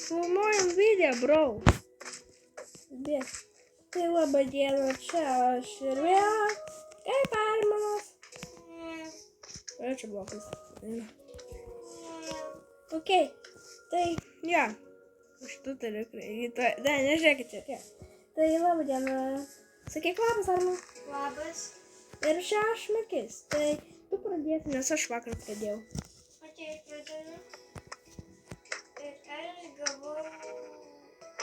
filmuojam video, bro. Tai laba diena, čia aš ir vėl. Kaip Arminas? Čia blokas. Ok, tai, ja. Aš tu turiu kreidį. Ne, nežiūrėkite. Tai laba diena. Sakyk labas, Arminas. Labas. Ir čia aš Makis. Tai tu pradėsi, nes aš vakar pradėjau. Ok, pradėjau. Ir aš gavau...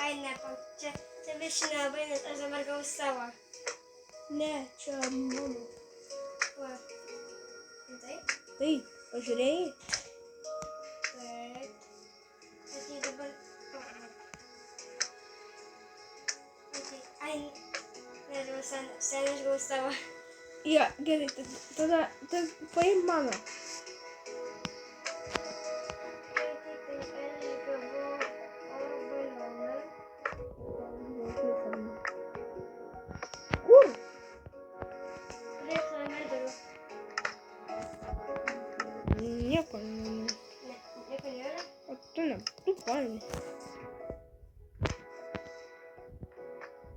Ai, ne, čia biškai nelabai, nes aš dabar gavau savo. Ne, čia mano. Va. Taip? Taip, pažiūrėjai? Taip. Bet jį dabar... Ai, nežinau, sen aš gavau savo. Jo, gerai, tada paim mano. Kur? Nieko nėra. Ne, nieko nėra. O tu ne, tu paimi.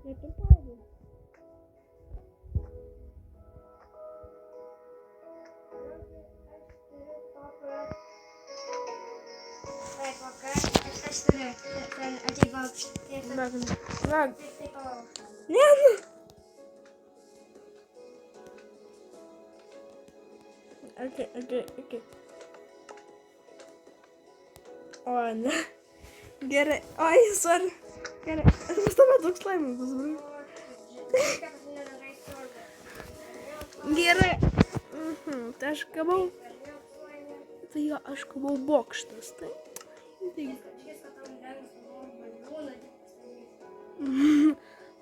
Ne, tu paimi. Taip, o ką? Aš turiu. Ten ateik aukštą. Na, Tai palauk. ne, ne. Ok. O, ne. Gerai. Oi, sorry. Gerai. Pas tave toks laimas bus, bro. Gerai. Tai aš gavau. Tai jo, aš gavau bokštas. Tai.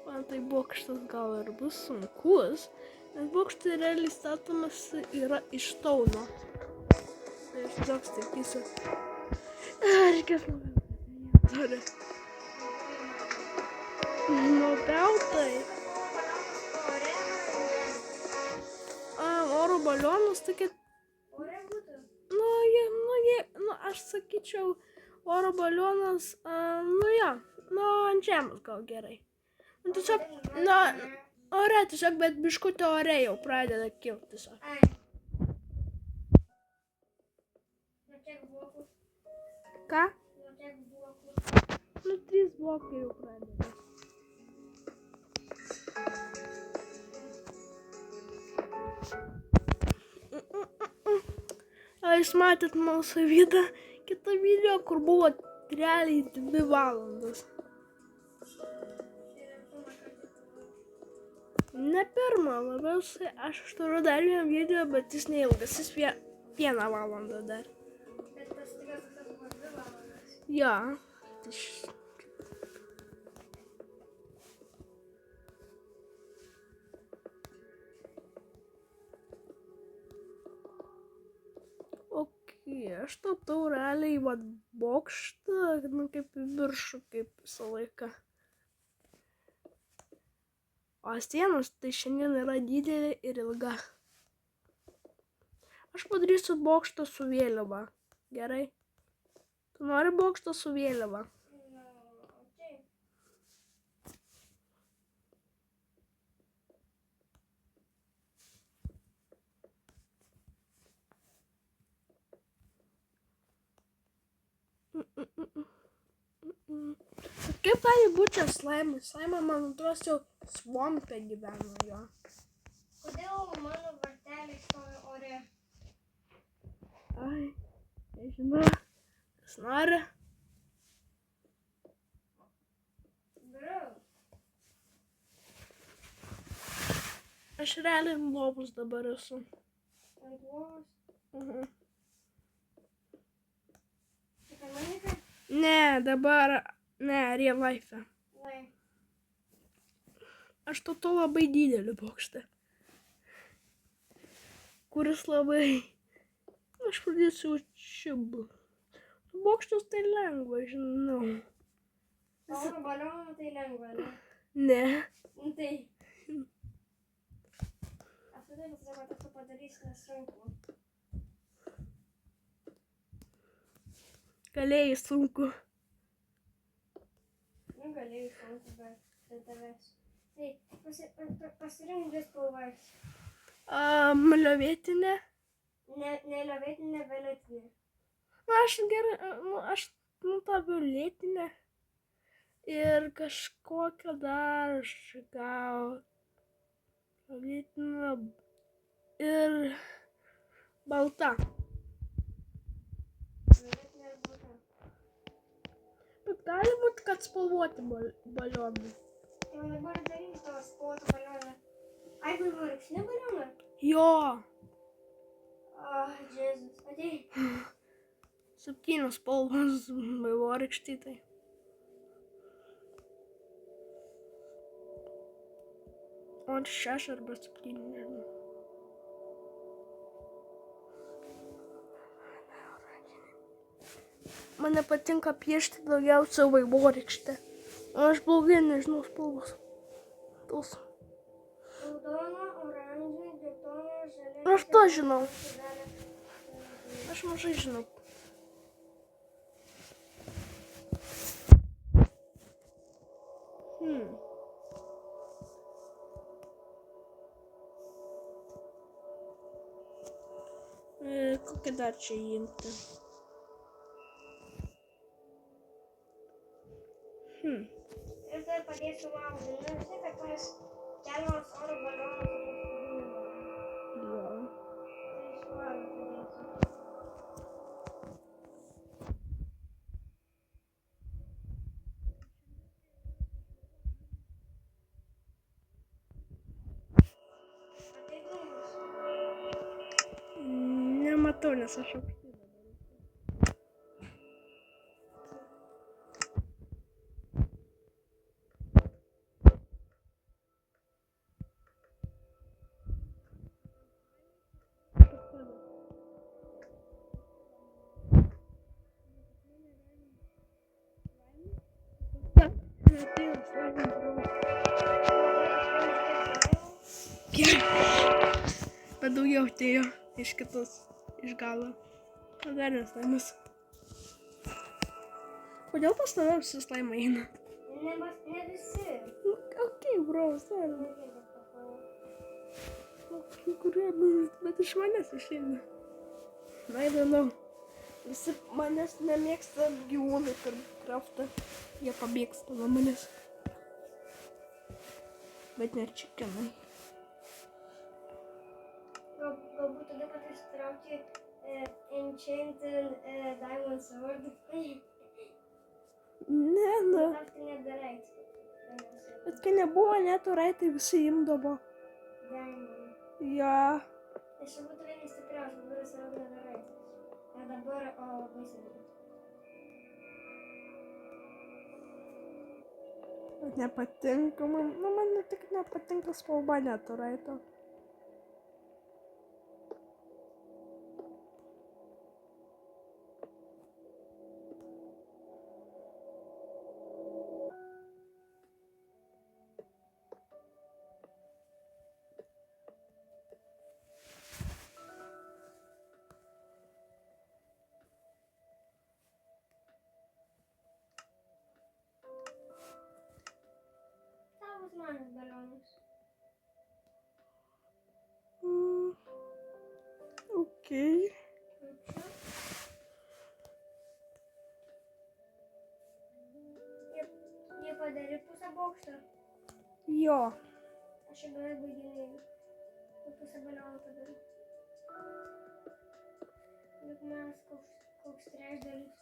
Man tai bokštas gal ir bus sunkus. Nes bokštai realiai statomas yra iš tauno. Tai aš tiesiog statysiu. Reikės nupeltai. Nupeltai. Oro balionus tokie... aš sakyčiau, oro balionas, ant žemės gal gerai. Tiesiog, ore tiesiog, bet biškutė ore jau pradeda kilti tiesiog. Ką? 3 blokai jau pradeda. A jūs matėt mūsų kitą video, kur buvo realiai 2 valandos. Ne pirmą, labiausiai aš turiu dar vieną video, bet jis neilgas, jis 1 valandą dar. Bet tas tikras buvo 2 valandas. Jo. Aš tapau realiai bokštą, kaip į viršų, kaip visą laiką. O sienos tai šiandien yra didelė ir ilga. Aš padarysiu bokštą su vėliava. Gerai? Tu nori bokštą su vėliava? Kaip gali būti čia slaimai? Slaimai, man atrodo, jau svompe gyveno jo. Kodėl mano varteliai stovi ore? Ai, nežinau. Kas nori? Bro. Aš realiai ant lovos dabar esu. Ant lovos? Ne, dabar, real life. Aš to labai didelį bokštą. Kuris labai... Aš pradėsiu čia. Bokštas tai lengva, žinau. Oro balionų tai lengva, ne? Ne. Tai. Aš tada pasakau, kad tu padarysi nesunku. Galėjai sunku. galėjai šauti be tavęs. Tai pasirink dvi spalvas. Liovietinė. Ne liovietinė, violetinė. Aš tą violetinę. Ir kažkokią dar gal. Violetinė. Ir balta. Violetinė ir balta. Bet gali būti, kad spalvoti balionai. Jau dabar daryk tavo spalvotą balioną. Ai, vaivorykštinį balioną? Jo. Jėzus, atei. 7 spalvos vaivorykštį tai. O 6 arba 7, nežinau. Man nepatinka piešti daugiausia vaivorykštę. O aš blogai nežinau spalvos. Tos. Raudona, oranžinė, geltona, žalia. Aš to žinau. Aš mažai žinau. Kokią dar čia įjungti? Ir dar padėsiu Laudai. Nu, žinai, kad tuos keliamas oro balionas ir Jo. tai su Laudai padėsiu. Matai dūmus? Nematau, nes aš aukštai. Bet daugiau atėjo iš kitos, iš galo. Dar neslaimas. Kodėl pas tave visi slaimai eina? Ne visi. Okay, bro, sorry. Kurie, bet iš manęs išeina. Na, įdomu. Visi manęs nemėgsta gyvūnai per kraftą. Jie pabėgsta nuo manęs. Bet ne čikinai. Galbūt tada, kad išsitraukė Enchanted Diamond Sword. Ne, nu. Tau tai nedarai. Bet kai nebuvo neturai, tai visi imdavo. Diamond. Ja. Aš jau būtų vienas stipriausias, dabar jis yra nedarai. Ir dabar, labai seniai. Nepatinka man. Nu, man tik nepatinka spalva neturai to. Tavas manas balionas. Okay. Jie padarė pusę bokšto. Jo. Aš jau beveik baiginėjau. Pusę balioną padariau. Bet manas koks trečdalis.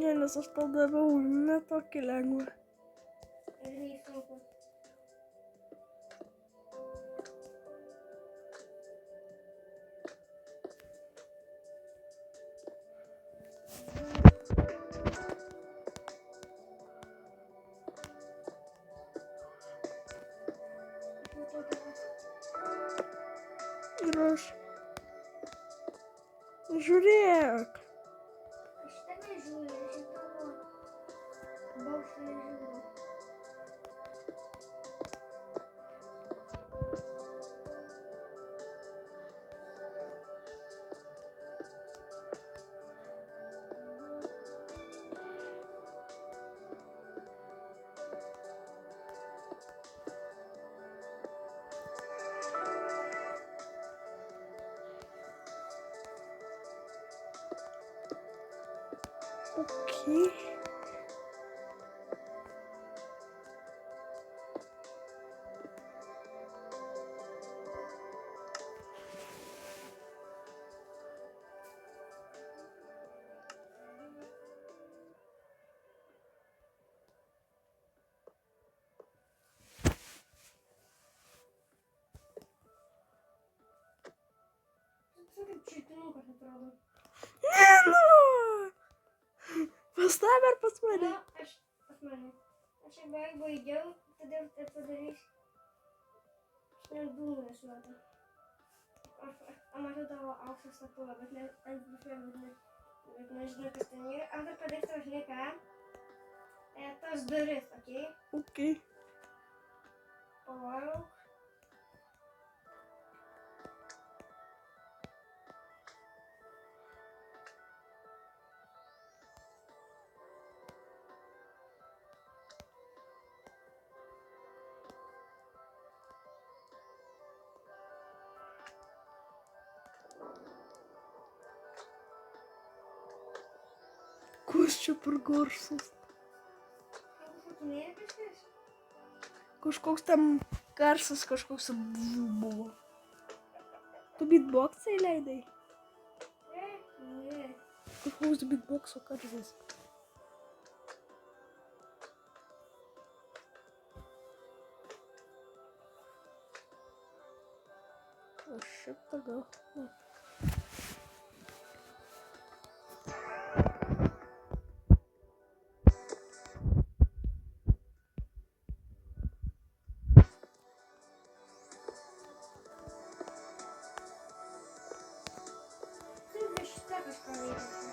Ne, nes aš tau daviau ne tokį lengvą. Ir neįsunku. Ir aš. Žiūrėk. Aš tave žiūriu, aš į tavo bokštą nežiūriu. Okei. Čia kaip čiutinukas atrodo. Ne, nu! Pas tave ar pas mane? Na, aš pas mane. Aš jau beveik baigiau, todėl tai padarysiu. Aš net dūmų nešluotą. Aš matau tavo auksą statulą, bet ne ant bufė, bet nežinau, kas ten yra. Aš dar padarysiu tau, žinai ką? Tas duris, okei? Okei. Palauk. Kas čia per garsas? Šokinėja kažkas? Kažkoks tam garsas, kažkoks buvo. Tu beatboxai leidai? Ne. Kažkoks beatboxo garsas. O šitą gal. Ne. Taip, šitą kažką veikia.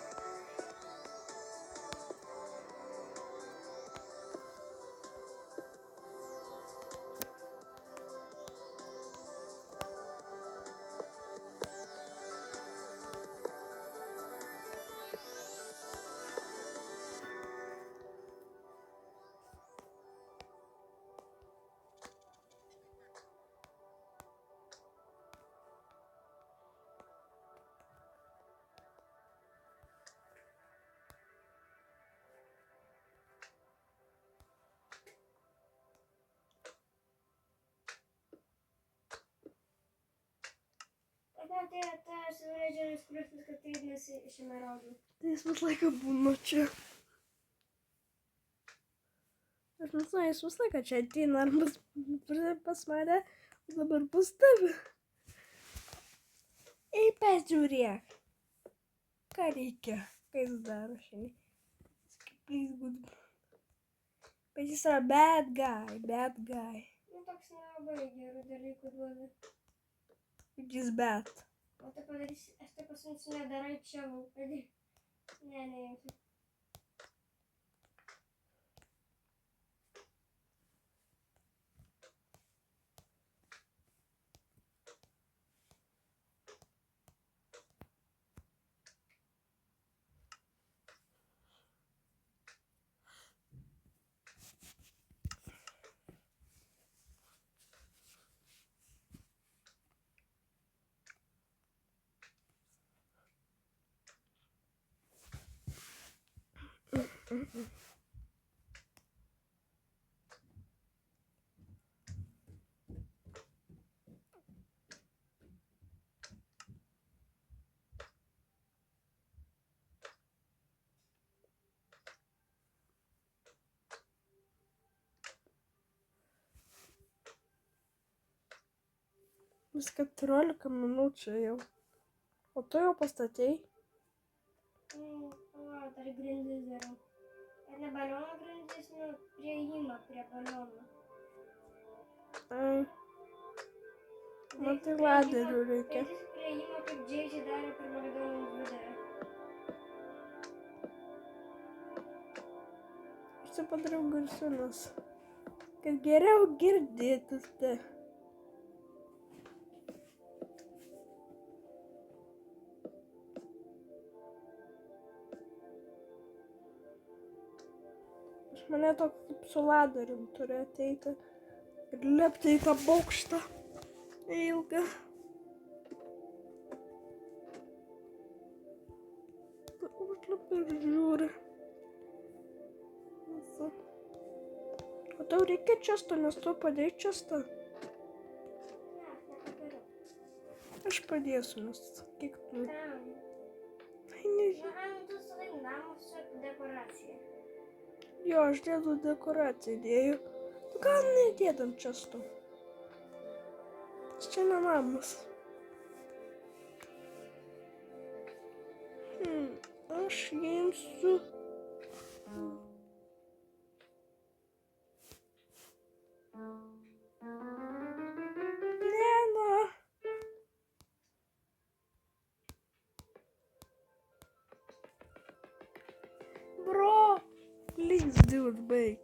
Tai tas leidžiamas krūtis, kad tai nesi iš emeraldų. Tai jis visą laiką būna čia. Aš nežinau, jis visą laiką čia ateina arba pas mane, o dabar pas tave. Ei, pasižiūrėk. Ką reikia? Ką jis daro šiandien? Please, good. Bet jis yra bad guy. Nu, toks nelabai gerų dalykų duoda. Jis bad. O tai padarysi, aš tai pasiimsiu nedarai čia valpadį. Ne. Vis 14 minučių jau. O tu jau pastatei? Dar grindis darau. Ir ne baliono grindis, nu, prieimą prie baliono. Ai. Man tai laderių reikia. Prieimą kaip Džeidžiai darė per baliono vidurio. Aš čia padariau garsiunas. Kad geriau girdėtis tai. Mane toks kaip su laderium turi ateiti ir lipti į tą bokštą ilgą. Užlipi ir žiūri. O tau reikia često, nes tu padėjai čestą. Ne, aš nepadariau. Aš padėsiu, nes kiek tu... Kam? Tai nežinau. Na, tu savaip namus su dekoracija. Jo, aš dėdu dekoraciją dėjau. Tu gal nedėdam često. Čia ne namas. Aš imsiu... Lena. Bro, please do it big.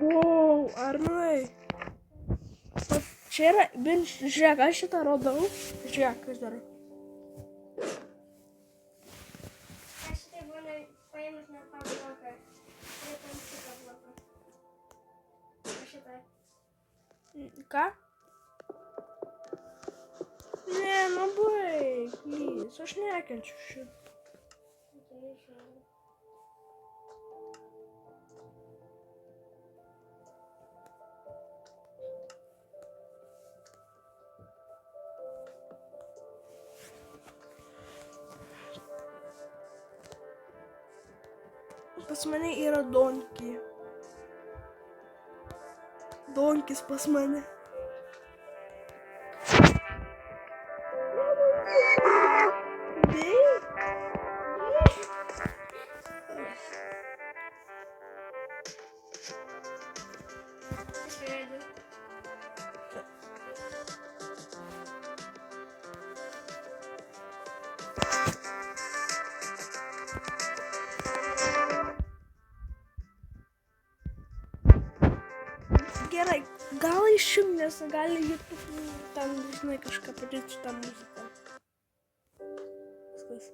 Wow, Arnai. Čia yra, žiūrėk, aš šitą radau. Žiūrėk, kas dar. Aš šitai būna paėmus net tą bloką. Ir tam šitą bloką. O šitą. Ką? Ne, nu baig, please, aš nekenčiu šitą. Tai išėjau. Pas mane yra donkey. Donkis pas mane. Išėjau. Gerai, gal išjung, nes gali YouTube ten, žinai, kažką padaryti su tą muziką. Viskas.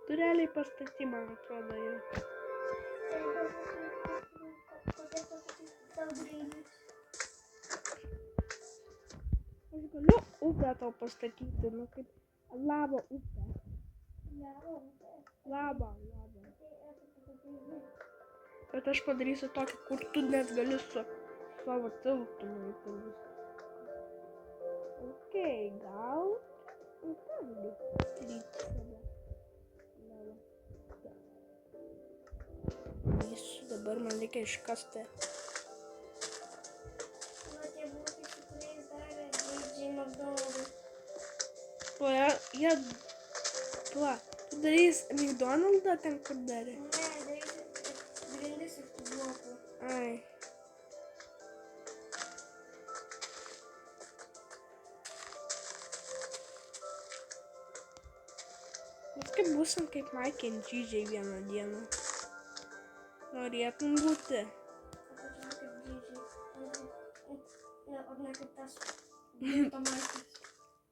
Tu realiai pastaty, man atrodo, jau. Aš galiu upę tau pastatyti, nu kaip lava upę. Lava. Bet aš padarysiu tokį, kur tu net gali su savo tiltu nueiti. Okei, gal upę galiu daryti save. Dabar man reikia iškasti. Va tie blokai, su kuriais darė Didžiai McDonald'ui. Jie... Pala, tu darys McDonald'ą ten, kur darė? Ne, darysiu grindis iš tų blokų. Ai. Mes kaip būsim kaip Mike and GJ vieną dieną. Norėtum būti. Apačiau kaip Didžiai. Ne, o ne kaip tas girto Maikas.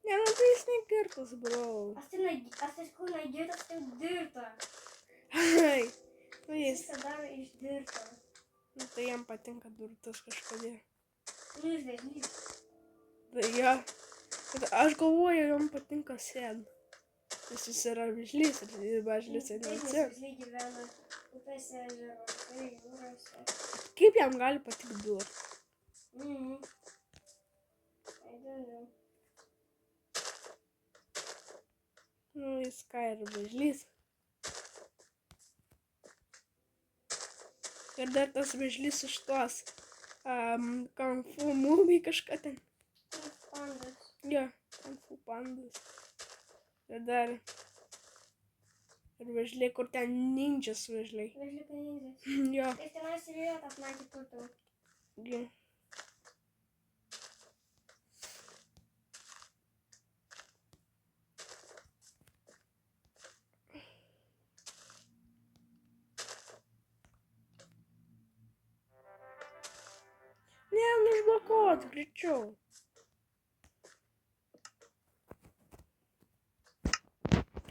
Ne, nu tai jis negirtas, bro. Aš tai sakau, negirtas, tai dirta. Ai. Nu Jis jis. tą daro iš dirto. Nu tai jam patinka durtas kažkodėl. Nu, iš vėžlys. Tai jo. Bet aš galvoju, jam patinka sėd. Nes jis yra vėžlys ir vėžlys Taip, nes neatsėd. vėžliai gyvena upėse, ežeruose, jūrose. Kaip jam gali patikti dur? I don't know. Nu jis ką yra vėžlys. Ir dar tas vėžlys iš tos Kung Fu movie kažką ten. Pandas. Jo, Kung Fu pandas. Ir dar. Ir vėžliai, kur ten ninjas vėžliai. Vėžliukai ninjas. Jo. Ir tenais ir yra tas Nike turtų. Jo. Važiuot greičiau.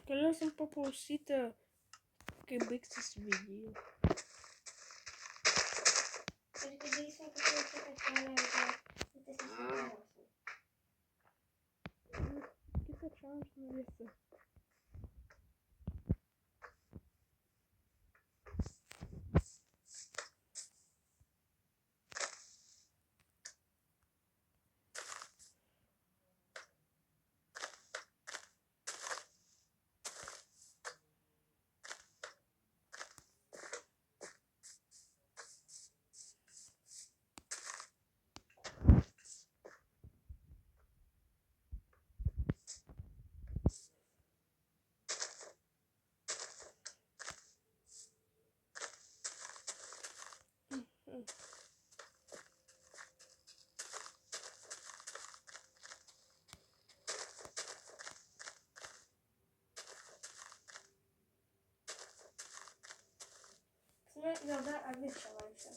Galėsim paklausyti, kai baigsis video. Ir kai darysim paklausyti, kad kelią visas nesugalvosim. Kitą challenge norėsi. Juoda avis čia vaikščia.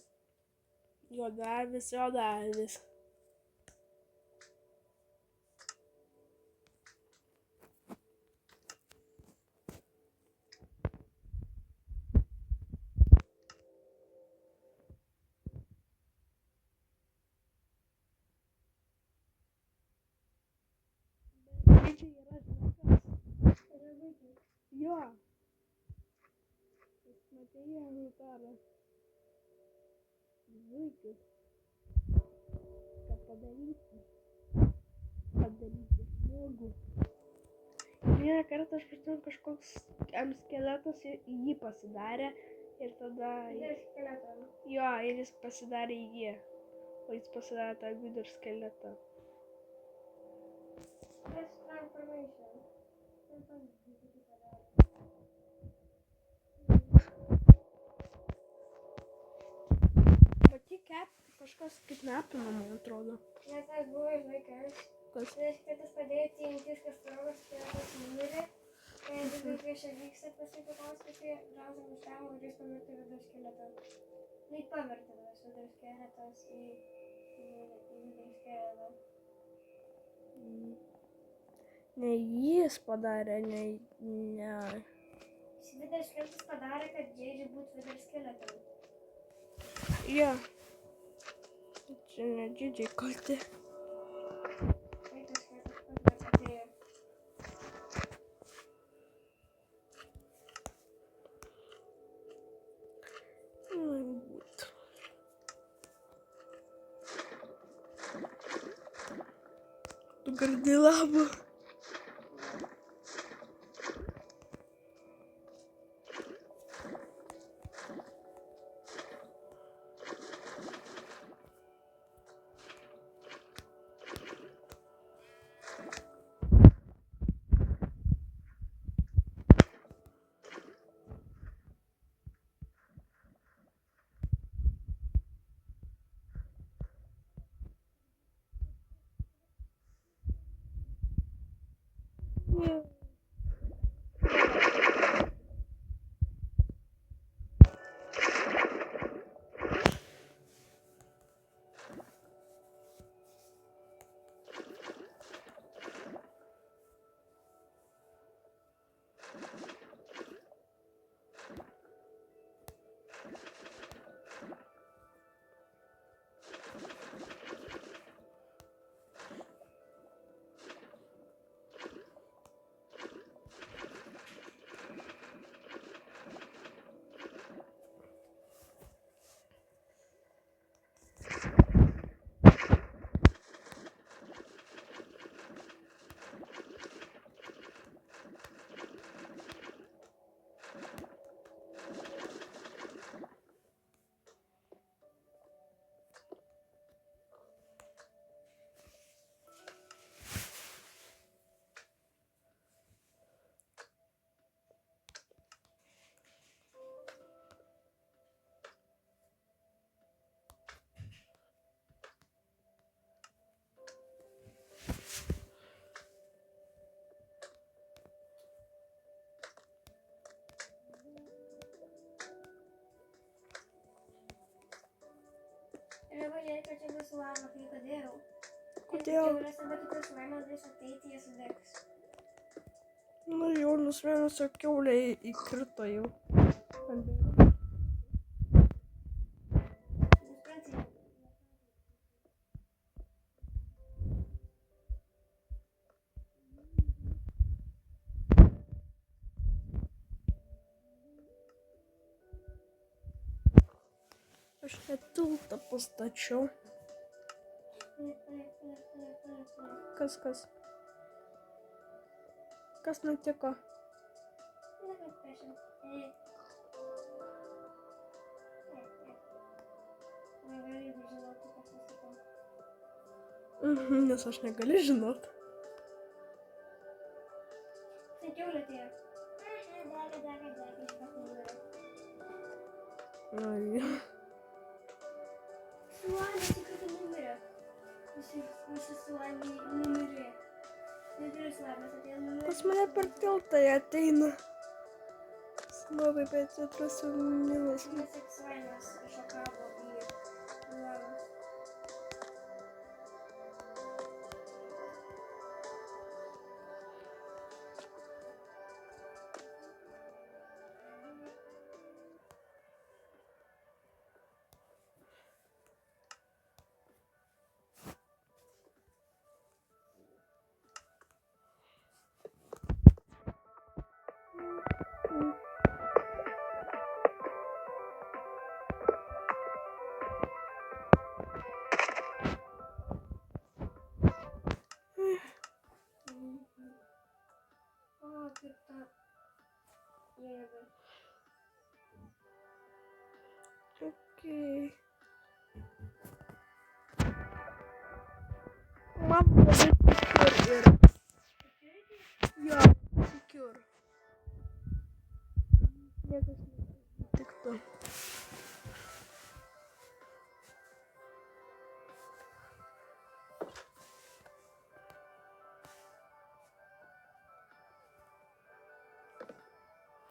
Juodavis. Čia yra žmogus. Yra vaikai. Jo. Jis matė jį nutarą. Zuikis. Ką padaryti? Padaryti žmogų. Vieną kartą aš prisimenu, kažkoks skeletas jį pasidarė ir tada... Ir skeletą. Jo, ir jis pasidarė jį. O jis pasidarė tą vidų ir skeletą. That's transformation. Bet jį kažkas kidnapino, man atrodo. Nes tas buvo vaikas. Kas? Skeletas padėjo tintis, kas sprogo, skeletas numirė. Ir vaikai čia vyksta pasitikos, kad jie gausia užtemo ir jis pavirto vidų skeletą. Nu, jį pavirto vidų skeletas į vidų skeletą. Ne jis padarė, ne... Šis vidų skeletas padarė, kad Džeidži būtų vidų skeletas. Jo. Čia ne Džeidžiai kalti. Vaikas skeletas atėjo. Būt. Tu gardai labą. Kodėl? Kiauras tada kitas laimas bus ateiti, jie sudegs. Nu, Jonas vienas jo kiaulė įkrito jau. Nusprendžiau. Aš net tiltą pastačiau. Kas? Kas nutiko? Nes aš negaliu žinot. Tai kiaulė atėjo. Dega, iš pat numirė. Ai. Suolės įkrito numirė. Visi suolai numirė. Neturiu suolės atėjo numirė. Pas mane per tiltą jie ateina. Labai bet atrasiu milas. Nes tik suolės šokavo į lavą. O, kaip ta jėga. Okei. Man labai secure yra. Jo, secure. Niekas netiktų.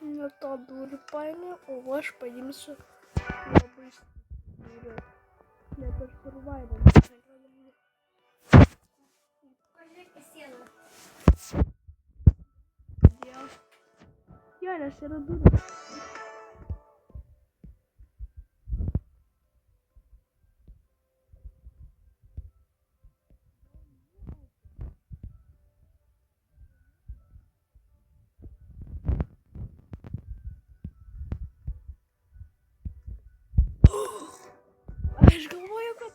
Nuo to durų paėmė, o aš paimsiu labai stiprių. Net ir survival. Pažiūrėk į sieną. Jo, nes yra durys. Aš galvoju, kad...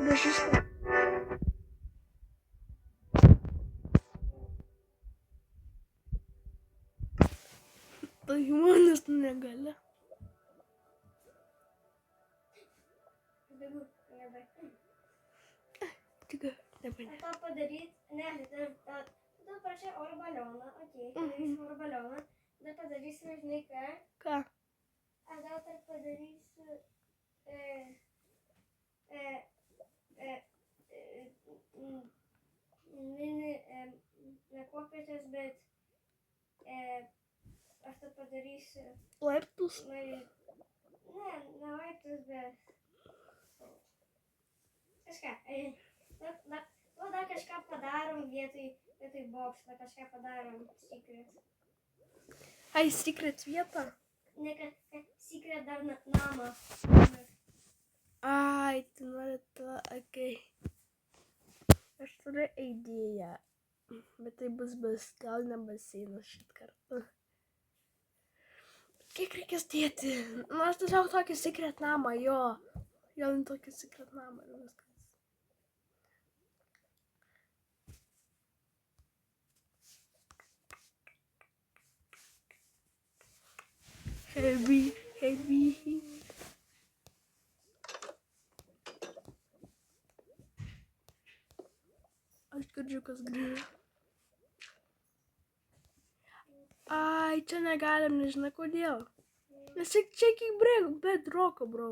Gražus. Tai žmonės negali. Bėgu, nebe. Tik nepainė. Tą padaryt, ne, tu prašai oro balioną, okei, padarysim oro balioną, tada padarysim, žinai ką, Ką? aš gal dar padarysiu, mini, ne kopėčias, bet, aš tą padarysiu, Laiptus? ne laiptus, bet, kažką, dar kažką padarom vietoj bokšto, kažką padarom secret. Ai, secret vietą? Ne, secret dar namą. Ai, tu nori tą, okei. Aš turiu idėją. Bet tai bus gal ne baseinas šit kartą. Kiek reikės dėti? Nu, aš tiesiog tokį secret namą, jo. Jo, tokį secret namą ir viskas. Heavy. Aš girdžiu, kas grįžo. Ai, čia negalim, nežinai kodėl. Nes čia iki bedroko, bro.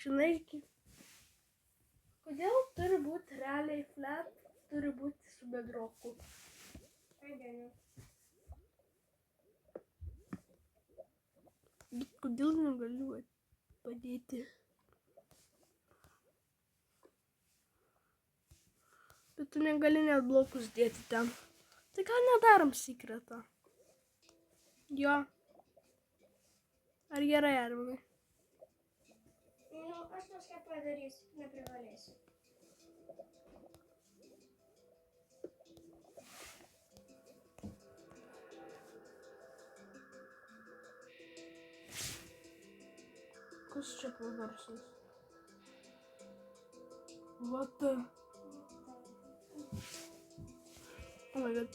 Žinai, kodėl turi būti realiai flat, turi būti su bedroku. Bet kodėl negaliu padėti? Bet tu negali net blokus dėti ten. Tai gal nedarom sekretą? Jo. Ar gerai, Arminai? Nu, aš kažką padarysiu, neprivalėsiu. Kas čia per garsas? What the? Oh my god.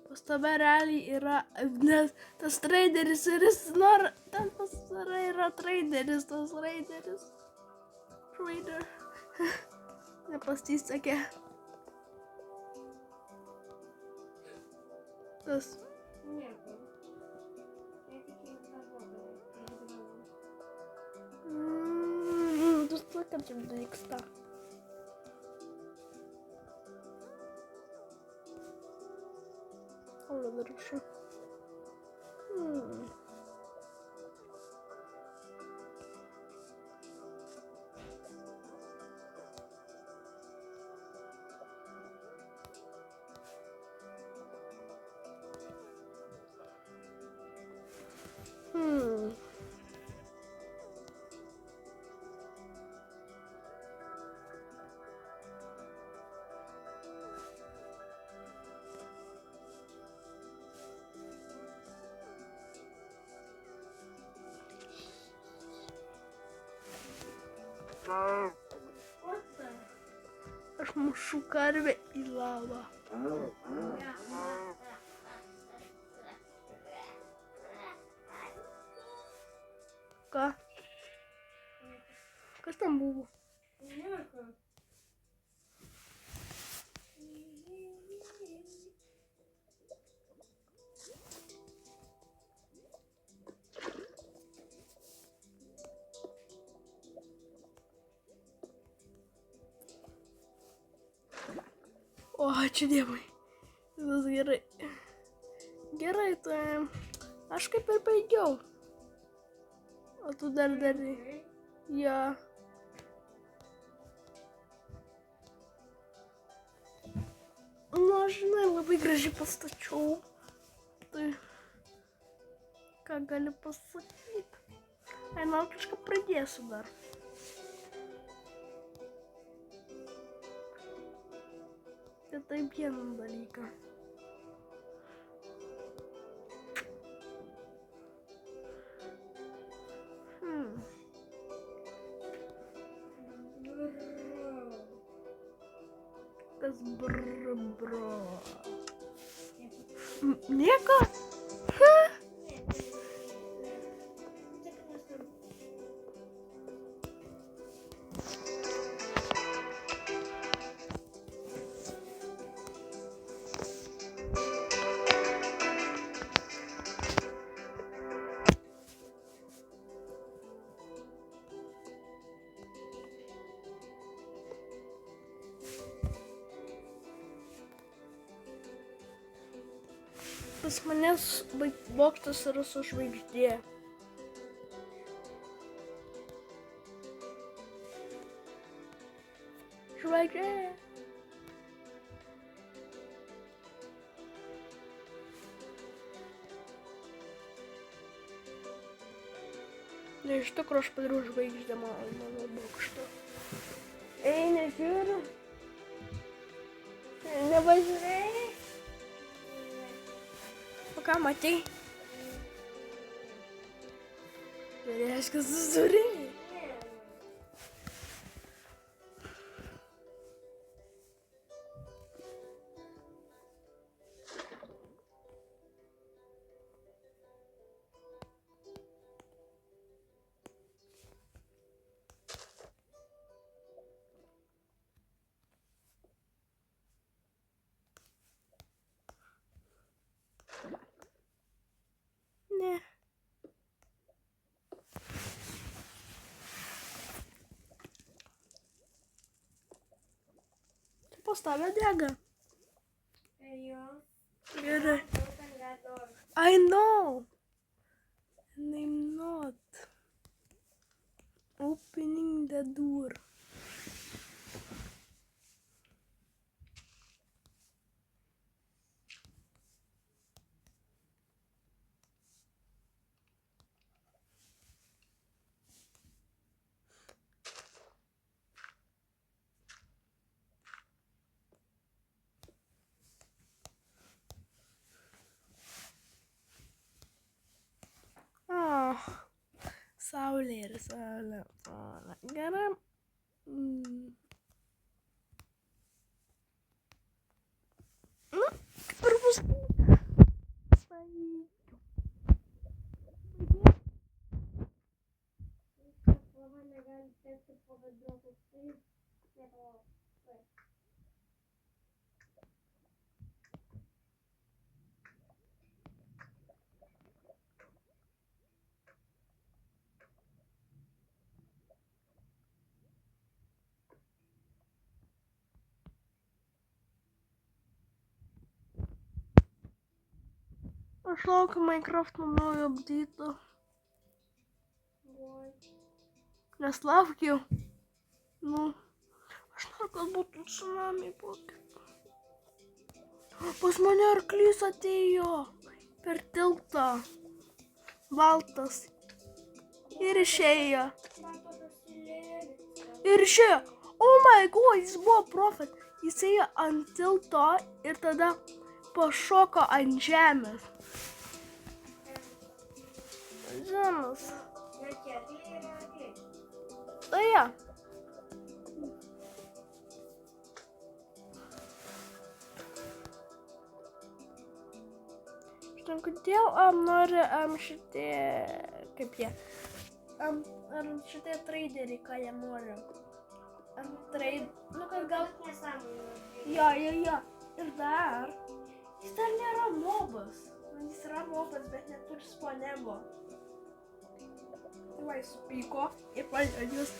Pas tave realiai yra, nes tas traderis ir jis nori, ten pas tave yra traderis, tas raideris. Trader. Nepasisekė. Tas. Nieko. Netikėjau darbuotojai. Tu sakė, čia vyksta. Ой, хорошо. Aš mušu karvę į lavą. Ką? Kas tam buvo? Nieko. O, ačiū Dievui. Vis gerai. Gerai, tai aš kaip ir baigiau. O tu dar darai. Ja. Nu, žinai, labai gražiai pastačiau. Tai ką galiu pasakyti? Ai, man kažką pradėsiu dar. Tai vieną dalyką. Kas bro. Nieko? Pas manęs bokštas yra su žvaigždė. Žvaigždė. Ne, iš tikrųjų aš padariau žvaigždę mano bokštą. Ei, nežiūriu. Nevažiuoji. O ką matei? Tai reiškia susižiūrėjai. pas tave dega. Jo. Gerai. Ten got door. I know. And I'm not opening the door. Saulė ir saulė. Gerai. Nu, kaip ir bus. Mama negali tekti pavaduoti. Tai nepalau. Aš laukiu Minecraft naujo update'o. Oi. Nes laukiu. Nu, aš noriu, kad būtų tsunami kokį. Pas mane arklys atėjo per tiltą. Baltas. Ir išėjo. Man tada silėlė. Ir išėjo. Oh my god, jis buvo profet. Jis ėjo ant tilto ir tada pašoko ant žemės. Žemės. Bet čia tai yra tai. Tai ja. Žinau, kodėl nori šitie, kaip jie, ar šitie traderiai, ką jie nori. Nu, kad gal... Nesąmonė. Jo. Ir dar, jis dar nėra mobas. Jis yra mobas, bet neturi spawnego. Tai va, jis supyko ir pradėjo jūs.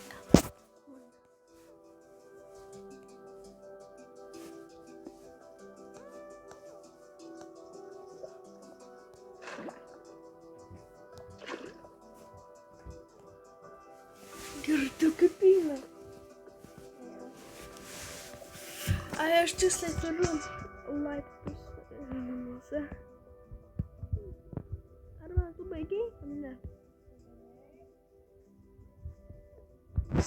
Girdi kaip eina. Ai, aš tiksliai turiu laiptus namuose. Ar man tu baigiai? Ne.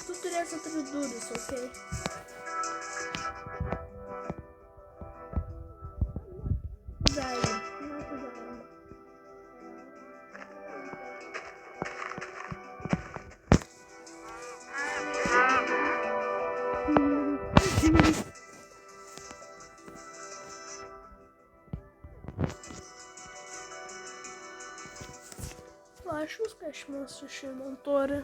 Tu turėsi 3 duris, okei? Darė. Aš viską išmesiu iš inventorių.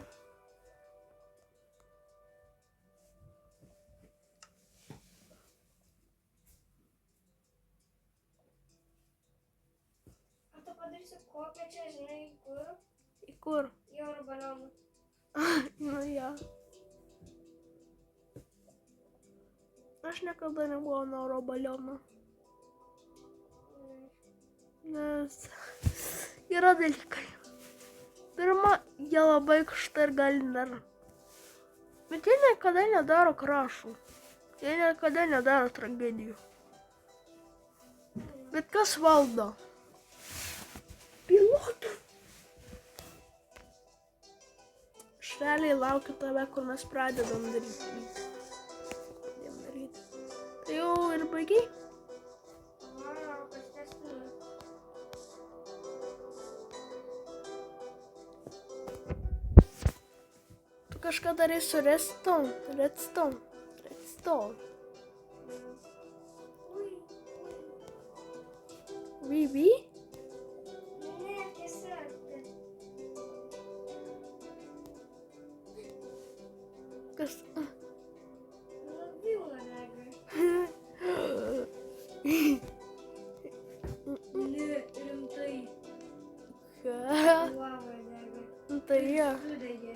Ar tu padarysi kopią čia, žinai, kur? Į kur? Į oro balioną. Nu ja. Aš niekada nebuvau nuo oro baliono. Nes yra dalykai. Pirma, jie labai karšta ir gali dar. Bet jie niekada nedaro krašų. Jie niekada nedaro tragedijų. Bet kas valdo? Pilotų. Aš realiai laukiu tave, kur mes pradedam daryti. Tai jau ir baigiai? Kažką darysiu redstone. Vivi? Ne, tiesiog. Kas? Vilna dega. Rimtai. Ką? Lava dega. Tai jo. Sudegė.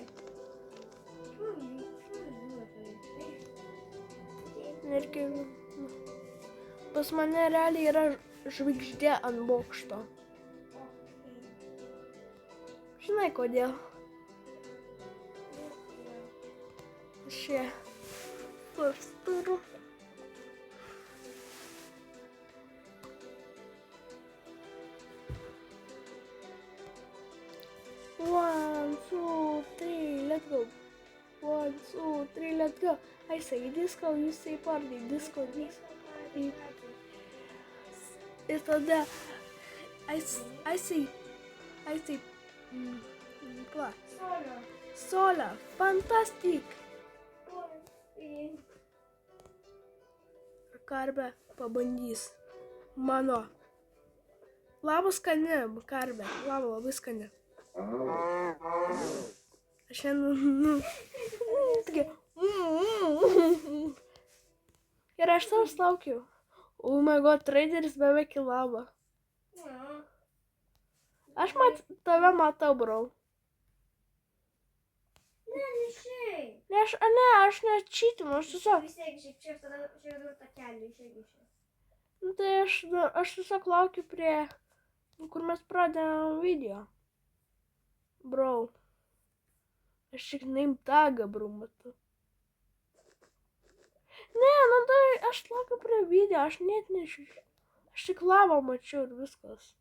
Irgi Pas mane realiai yra žvaigždė ant bokšto. Žinai kodėl? Aš čia turiu. One, two, three, let's go. 1, 2, 3, let's go. I say disco, you say party, disco, disco. Ir tada I say what? Sola, fantastic. Karbe pabandys mano. Labas skani, karbe, labai skani. Aš šiandien, ir aš tavęs laukiu. Oh my god, traderis beveik į labą. Aš tave matau, bro. Ne, Aš nečytinu, aš tiesiog. Vis tiek čia tada takelį išeik. Nu, tai aš tiesiog laukiu prie, kur mes pradėjom video. Bro. Aš tik name tagą, bro, matau. Ne, nu tai aš laukiu prie video, aš net nešiu. Aš tik labą mačiau ir viskas.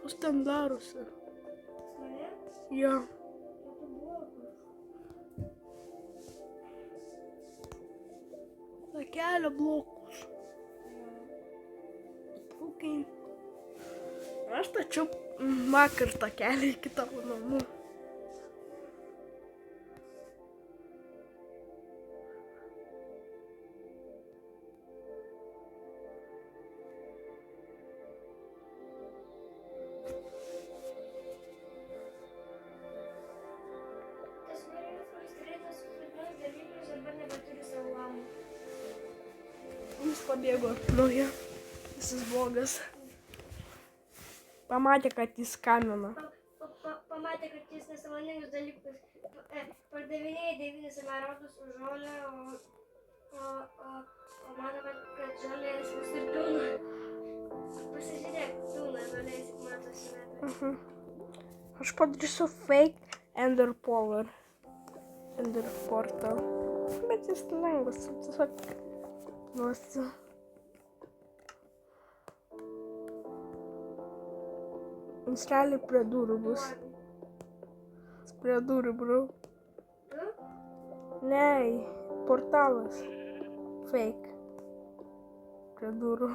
Kas ten darosi? Mane? Jo. Tu blokus. Takelio blokus. Okay. Aš tačiau vakar takelį iki tavo namų. Tas variantas, kuris turėtų susitikti dalykus, dabar nebeturi savo lamų. Jis pabėgo nuo jo. Jis blogas. Pamatė, kad jis skamina. Pamatė, kad jis nesąmoningus dalykus pardavinėja 9 emeradus už žolę, o mano, kad žolės visur pilna. Pasižiūrėk, pilna žolės, matosi metrai. Aš padarysiu fake Ender Power. Ender Portal. Bet jis lengvas, tiesiog nuosi. Jis realiai prie durų bus. Jis prie durų, bro. Tu? Ne, portalas. Fake. Prie durų.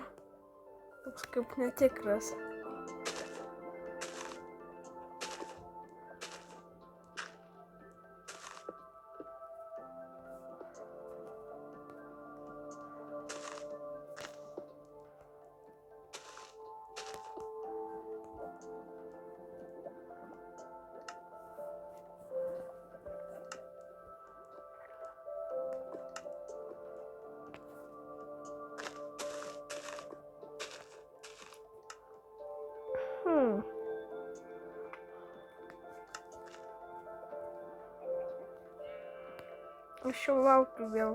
Toks kaip netikras. Aš jau laukiu vėl.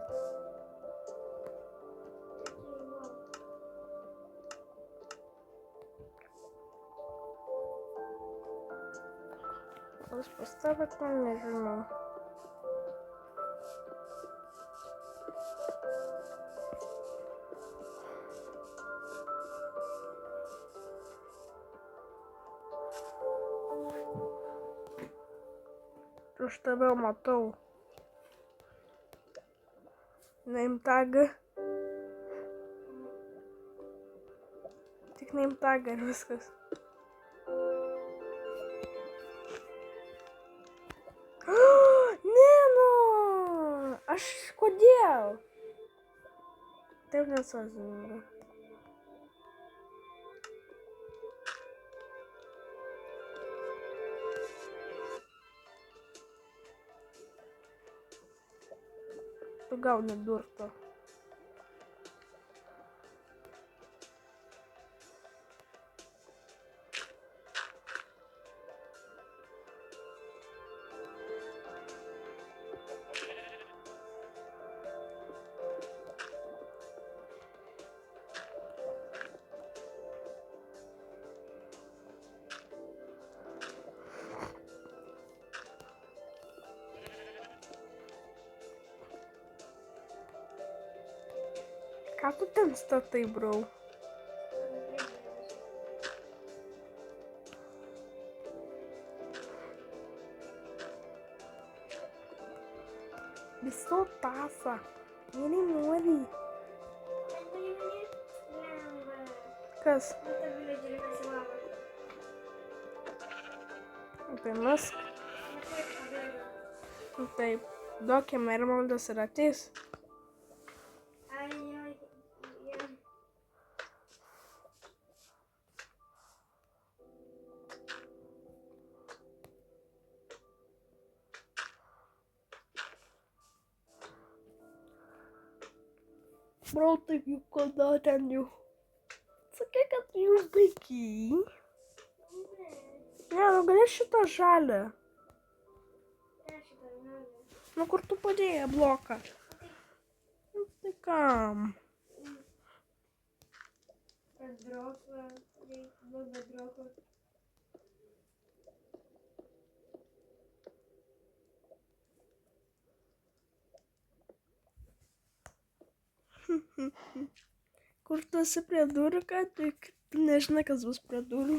Kas pastavit man nežinau. Aš tave matau. Name tag. Tik name tag ir viskas. Ne, nu. Aš kodėl? Taip nesąžininga. Tu gauni durto. Ką tu ten statai, bro? Viso tasa. Nori. Kas? Tai mes. Taip, duokim Ermaldas ir ateis. Bro, taip jau kada ten jau. Sakai, kad jau baigiai. Ne, nu gali šitą žalę. Nu kur tu padėjai bloką? Nu tai kam? Kur tu esi prie durų, ką tik nežinai, kas bus prie durų.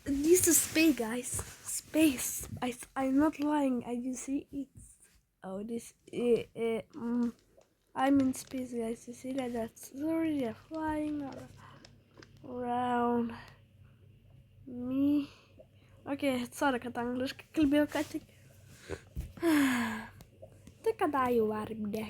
This is space, guys. Space. I'm not lying. You see it's. Oh, this. I'm in space, guys. You see that? That's already flying around me. Okay, sorry, kad angliškai kalbėjau ką tik. Tai kada jau varmdė?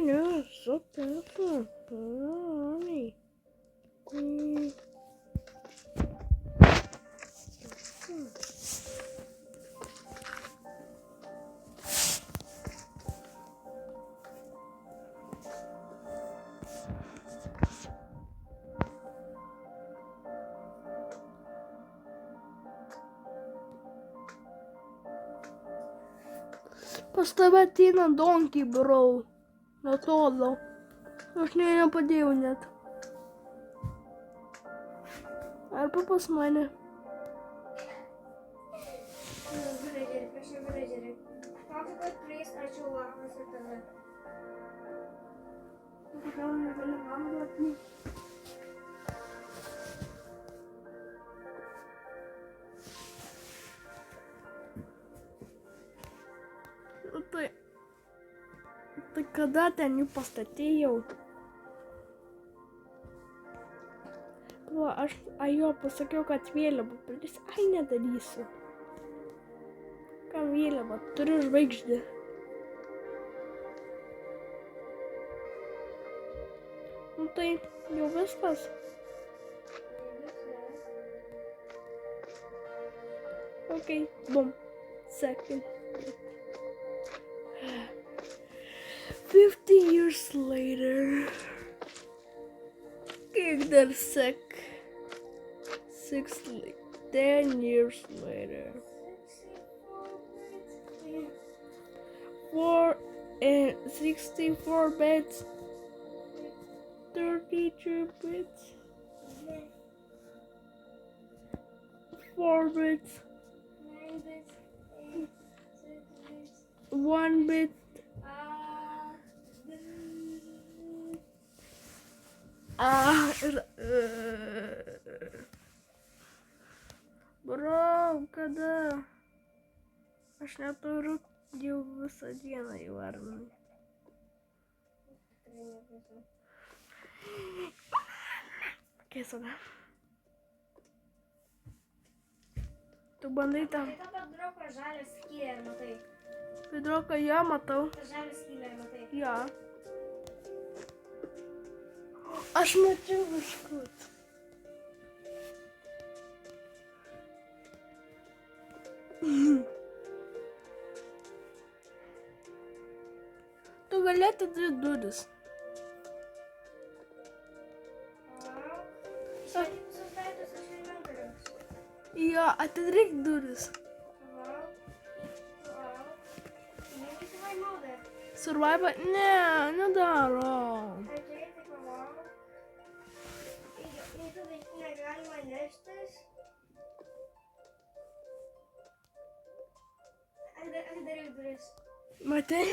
No, so careful. Pas tave ateina donkey, bro. Netolo. Aš nepadėjau net. Arba pas mane. kada ten jų pastatėjau. Va, aš jo pasakiau, kad vėliavą pridėsiu. Ai, nedarysiu. Kam vėliavą? Turiu žvaigždį. Nu tai jau viskas. Okay, boom. Second. 50 years later. Kiek dar sek. 10 years later. 64 bits. 32 bits. 4 bits. 9 bits, 8, 6 bits. 1 bit. Bro, kada? Aš neturiu jau visą dieną įvarminai. Keisada. Tu bandai tam. Tai tą drauką žalę skylę, matai. Vidroką jo matau. tą žalią skylę, matai. Jo. Aš mačiau kažkur. Tu gali atidaryti duris. Išvalyk visus daiktus iš inventoriaus. Jo, atidaryk duris. Įjungi survival mode. Survival? Ne, nedaro. Atžiūrėk, tai palauk. Jei tų daiktų negalima neštis. Atidaryk duris. Matai?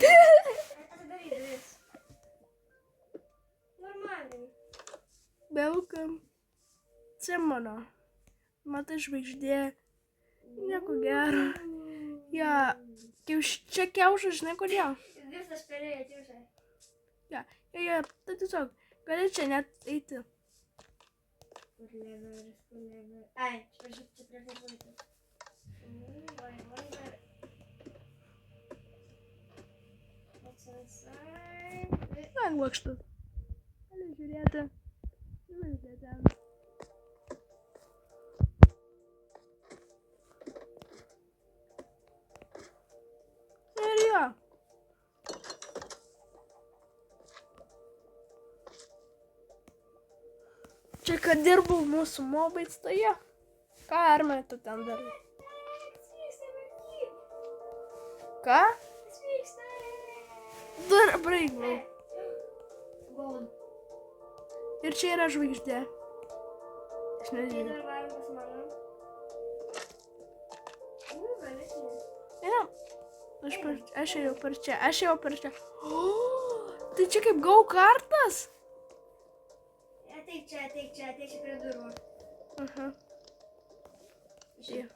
Atidaryk duris. Normaliai. Welcome. Čia mano. Matai žvaigždė. Nieko gero. Jo, čia kiaušas, žinai kodėl? Visas pelėje kiaušai. Jo, tai tiesiog gali čia net eiti. Kur never. Ai, čia prieš laiką. What's inside? Ant lakštų. Gali žiūrėti. Visą ten. Ir jo. Čia, kad dirbau mūsų mobais, tai jo. Ką armai tu ten darai? Ką? Dar braigau. Gold. Ir čia yra žvaigždė. Aš Tai nežinau. dar varom pas mano. Galėsime. Einam. Aš ėjau per čia. Tai čia kaip go kartas? Ateik čia prie durų. Aha. Išeik.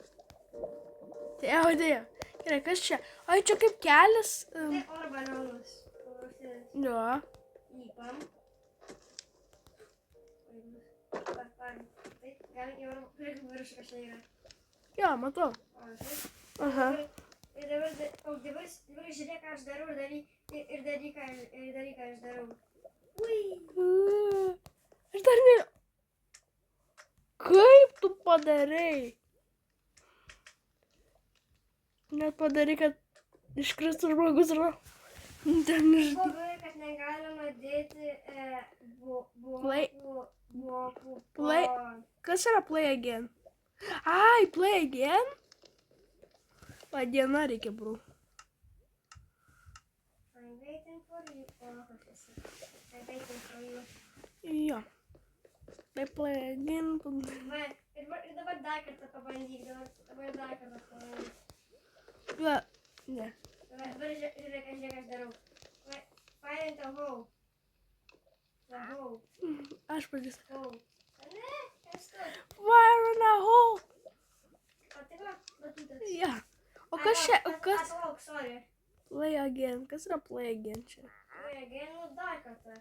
Tai jau. Gerai, kas čia? Ai, čia kaip kelias. Tai oro balionas. Jo. Įpam. Varom. Taip, galim į oro. Žiūrėk, viršų kažkai yra. Jo, matau. Aha. Ir dabar žiūrėk, ką aš darau ir daryk, ką aš darau. Ui. Aš dar ne... Kaip tu padarai? Net padarai, kad iškristų žmogus ir... Ten nežinau. Galvoju, kad negalima dėti Play. blokų. Play. Kas yra play again? Ai, play again? Va, diena reikia, bro. I'm waiting for you. I'm waiting for you. Jo. Tai play again. Va, ir dabar dar kartą pabandyk. Dabar dar kartą pabandyk. Va, ne. Dabar žiūrėk, aš darau. Find the hole. The hole. Aš pradėsiu. Hole. Ne, kažkas. Fire in a hole. O tai va, batutės. Ja. O kas čia? O kas? Palauk, sorry. Play again. Kas yra play again čia? Gėnu dar kartą.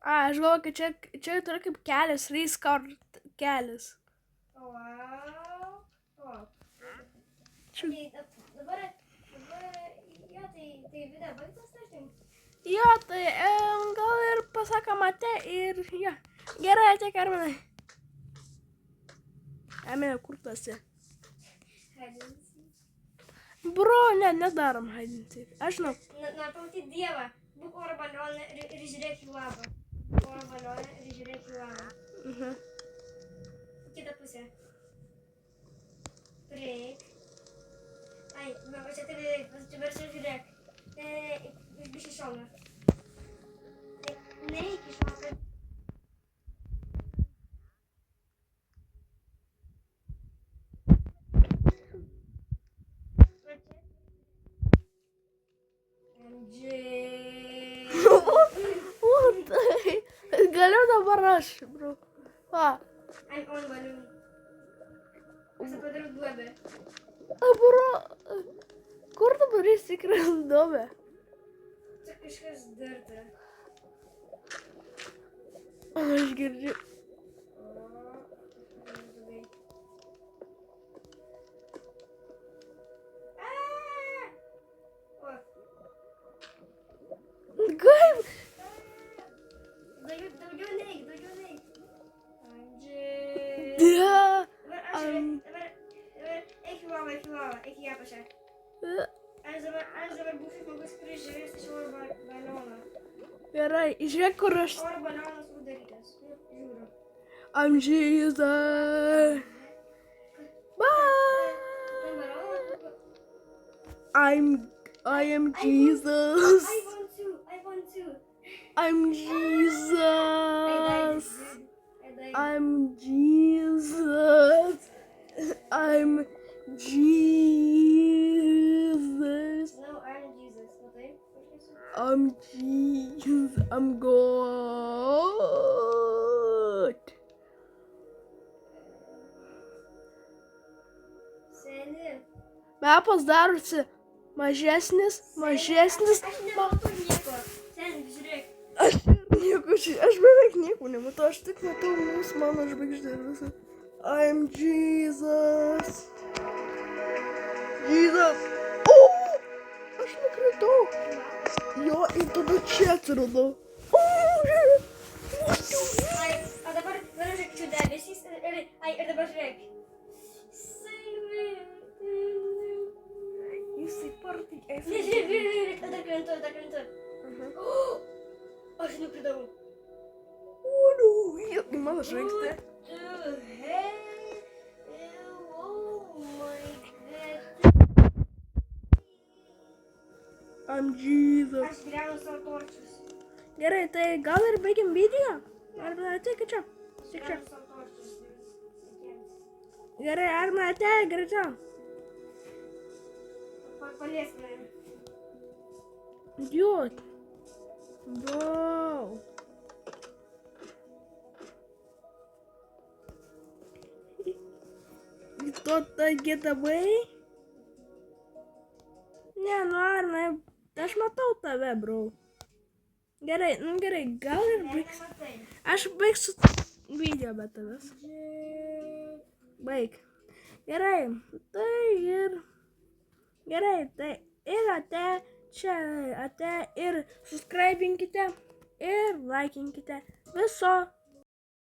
Aš galvoju, kad čia turi kaip kelias, restart kelias. Wow. O. Čia- Dabar, jo, tai video baigtas, tarkim. Jo, tai gal ir pasakoma ate ir jo. Gerai, ateik, Arminai. Arminai, kur tu esi? Bro, nedarom haidinti. Aš žinau. Noriu pamatyti Dievą. Būk oro balionė ir žiūrėk į labą. Oro balionė ir žiūrėk į labą. Kita pusė. Prieik. Ai, va čia tai reik, čia verčiau žiūrėk. Iš šono. Nereik iš šono. Galiu dabar aš, bro. Va. I'm on balloon. Aš padariau duobę. Bro. Kur dabar įsikrės duobę? Čia kažkas darta. Aš girdžiu. Kaip? Daugiau neik. Dabar eik į lovą, eik į apačią. Aš dabar būsiu žmogus, kuris žiūrės iš oro balioną. Gerai, žiūrėk, kur aš. Oro balionas uždarytas. Žiūriu. I'm Jesus. Bye. I am Jesus. I want to. I'm Jesus. I died. I'm Jesus. I'm Jesus. No, I'm Jesus. Okay? I'm Jesus. I'm God. Seni. Mepas darosi mažesnis. Aš nematau nieko. Seni, žiūrėk. Aš beveik nieko nematau, aš tik matau mūsų mano žvaigždė visą. I'm Jesus. Jesus. O! Aš nukritau. Jo, ir tada čia atsiradau. O! Ai, o dabar žiūrėk, čia debesys. Ir dabar žiūrėk. Jisai partai. Žiūrėk, dar krentu. Aš nukritau. O, nu, mano žvaigždė. I'm Jesus. Aš griaunu savo torčius. Gerai, tai gal ir baigiam video? Arba ateik čia. Tik čia. Griaunu savo torčius. Gerai, Arma, ateik greičiau. Paliesk mane. Idiot. Wow. Кто-то get away? Ne, nu Arma, aš matau tave, bro. Gerai, gal ir baigs. Aš baigsiu video be tavęs. Baig. Gerai, tai ir ate čia, ate ir subscribinkite ir laikinkite. Viso